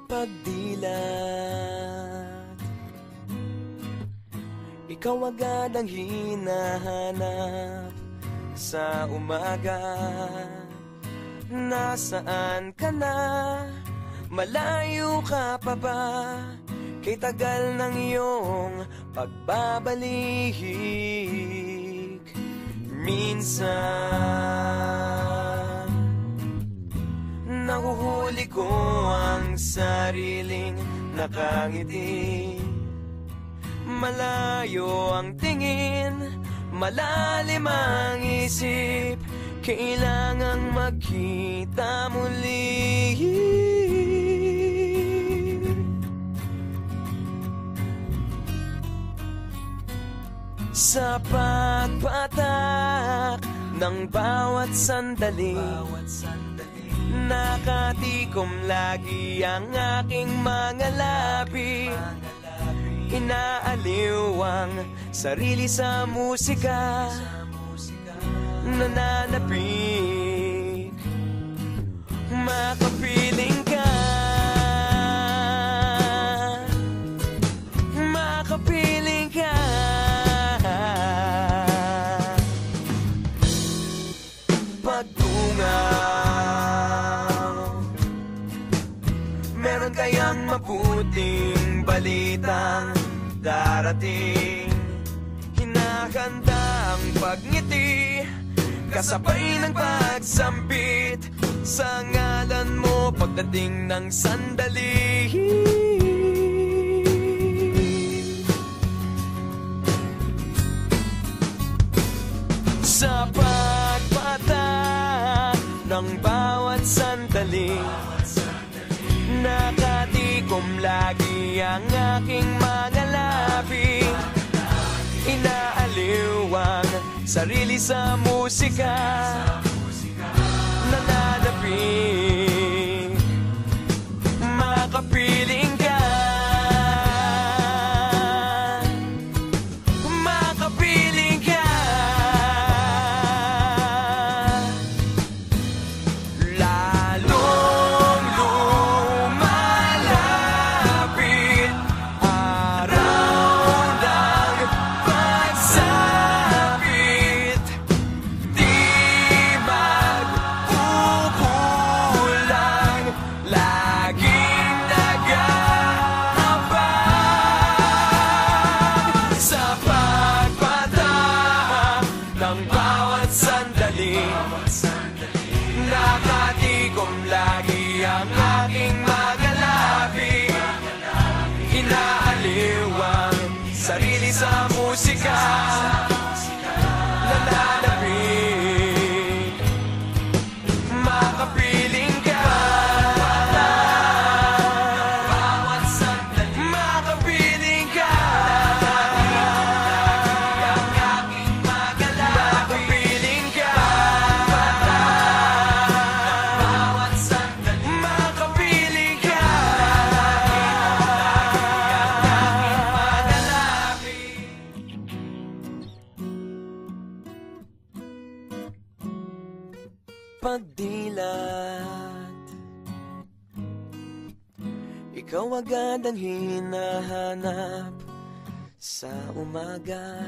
pagdilat, ikaw agad ang hinahanap sa umaga. Nasaan ka na? Malayo ka pa ba? Kay tagal ng iyong pagbabalik. Minsan nahuhuli ko ang sariling nakangiti. Malayo ang tingin, malalim ang isip, kailangang magkita muli. Sa pagpatak ng bawat sandali, nakatikom lagi ang aking mga labi. Inaaliw ang sarili sa musika, nananapik, makapiling ka, makapiling ka. Pagtungaw, meron kayang mabuting balitang darating. Hinahanda ang pagngiti, kasabay ng pagsampit sa ngalan mo pagdating ng sandali. Sa pagpatak ng bawat sandali, nakatikom lagi ang aking mga labi. Inaaliw ang sarili sa musika, nananapik, makapiling ka, makapiling ka. Lalong lumalapit araw ng pagsapit, di magkukulang, laging nag-aabang. Sa pagpatak ng bawat sandali, nakatikom lagi ang aking mga labi. Inaaliw ang sarili sa musika, nananapik, makapiling ka, makapiling ka, makapiling ka, makapiling ka. Pagdilat, ikaw agad ang hinahanap sa umaga.